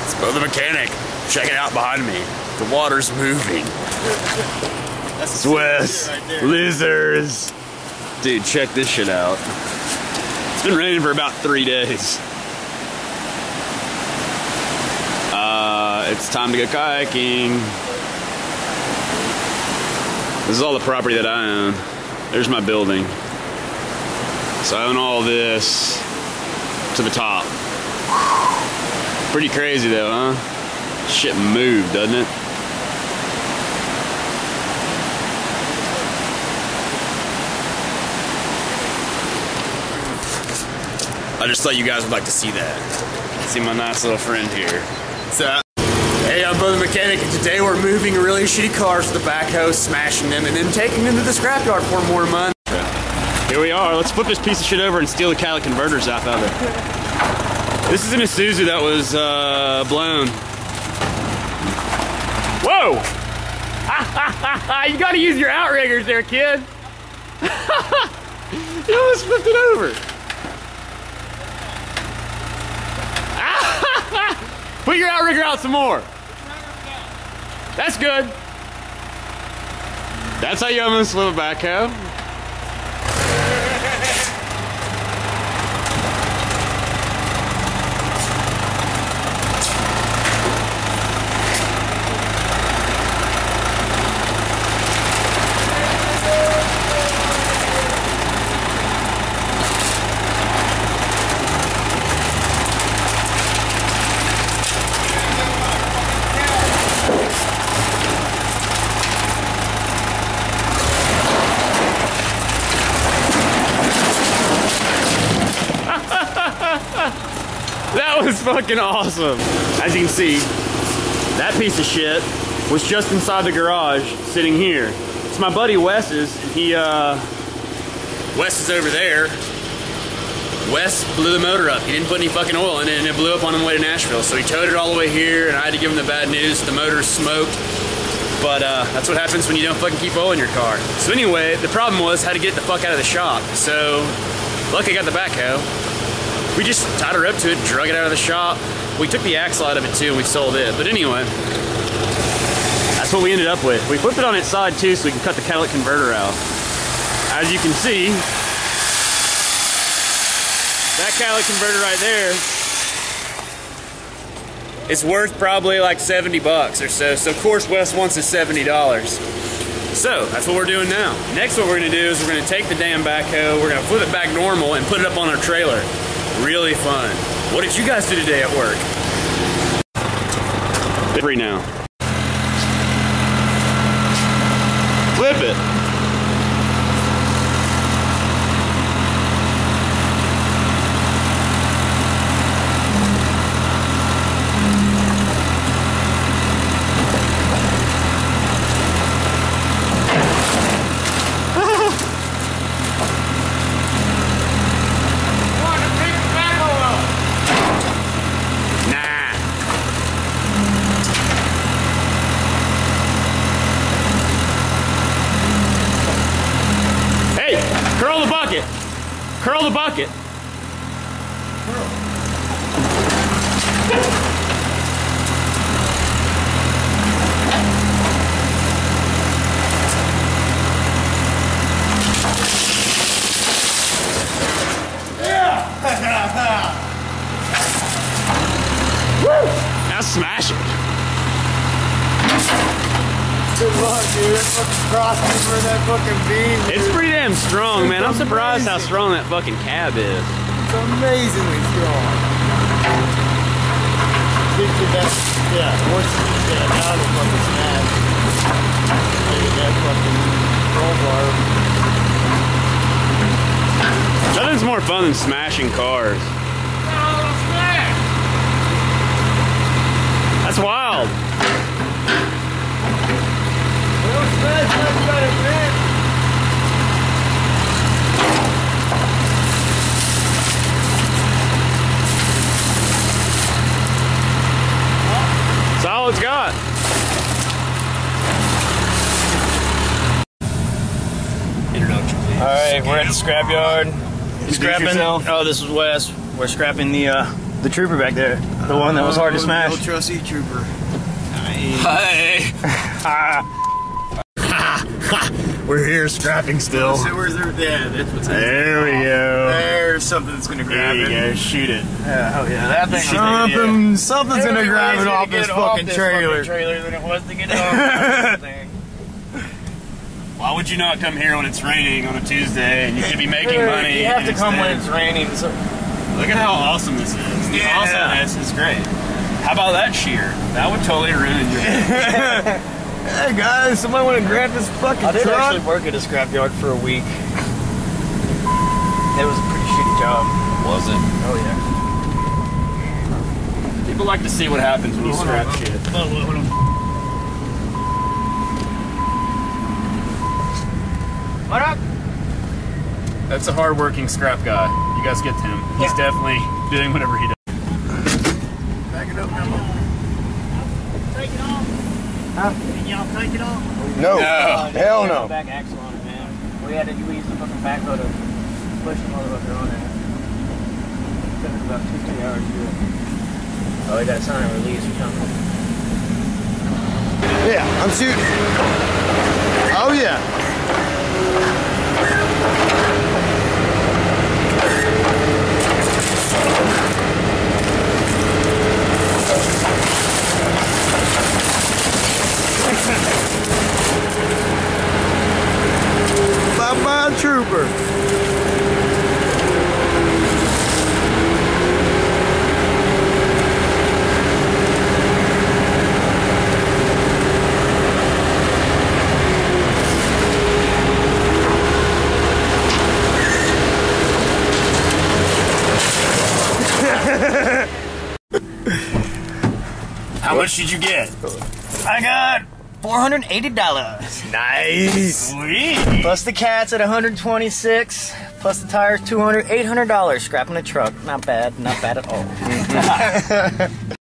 It's BeautheMechanic. Check it out behind me. The water's moving. That's Wes. Right, lizards. Dude, check this shit out. It's been raining for about 3 days. It's time to go kayaking. This is all the property that I own. There's my building. So I own all this to the top. Pretty crazy though, huh? Shit moved, doesn't it? I just thought you guys would like to see that. See my nice little friend here. What's up? Hey, I'm BeautheMechanic, and today we're moving really shitty cars to the backhoe, smashing them, and then taking them to the scrapyard for more money. Here we are. Let's flip this piece of shit over and steal the catalytic converters out of it. This is an Isuzu that was blown. Whoa! You gotta use your outriggers there, kid. You almost flipped it over. Put your outrigger out some more. That's good. That's how you almost flip a backhoe. That was fucking awesome. As you can see, that piece of shit was just inside the garage, sitting here. It's my buddy Wes's. Wes is over there. Wes blew the motor up. He didn't put any fucking oil in it, and it blew up on the way to Nashville. So he towed it all the way here, and I had to give him the bad news. The motor's smoked. But that's what happens when you don't fucking keep oil in your car. So anyway, the problem was how to get the fuck out of the shop. So, luckily I got the backhoe. We just tied a rope to it, drug it out of the shop. We took the axle out of it too, and we sold it. But anyway, that's what we ended up with. We flipped it on its side too, so we can cut the catalytic converter out. As you can see, that catalytic converter right there is worth probably like 70 bucks or so. So of course Wes wants his $70. So that's what we're doing now. Next, what we're gonna do is we're gonna take the damn backhoe, we're gonna flip it back normal and put it up on our trailer. Really fun. What did you guys do today at work? Free now. Flip it. Curl the bucket. Curl the bucket. Yeah. Woo! Now smash it. Good luck, dude. That fucking crosskeeper and that fucking beam. It's pretty damn strong, man. I'm surprised how strong that fucking cab is. It's amazingly strong. Yeah, once you get it out, it'll fucking smash. Maybe that fucking crowbar. Nothing's more fun than smashing cars. That's wild. That's all it's got. Introduction, please. All right, we're at the scrapyard. Scrapping. Oh, this is Wes. We're scrapping the The Trooper back there. The one that was hard to smash. Old trusty Trooper. Hey. We're here scrapping still. So where's there? Yeah, that's what's There we go. There's something that's gonna grab it. There you go. Shoot it. Oh yeah, that thing. Something's gonna grab it off this fucking trailer. Than it was to get it off. Why would you not come here when it's raining on a Tuesday and you could be making money? You have to come when it's raining. So. Look at how awesome this is. The awesomeness is great. How about that shear? That would totally ruin your day. Hey guys, somebody want to grab this fucking truck? I did actually work at a scrapyard for a week. It was a pretty shitty job. Was it? Oh yeah. People like to see what happens when you scrap shit. Hold on. What up? That's a hard-working scrap guy. You guys get him. He's definitely doing whatever he does. Back it up now. Take it off. Huh? Can y'all take it off? No. Hell no. Back axle on it, man. We used the fucking backhoe to push the motherfucker on there. Took us about 2-3 hours to do it. Oh, we got a sign release or something. Yeah, I'm shooting. Oh yeah. Bye-bye, Trooper. How much did you get? I got $480. Nice. Sweet. Plus the cats at $126. Plus the tires $800. Scrapping a truck. Not bad. Not bad at all.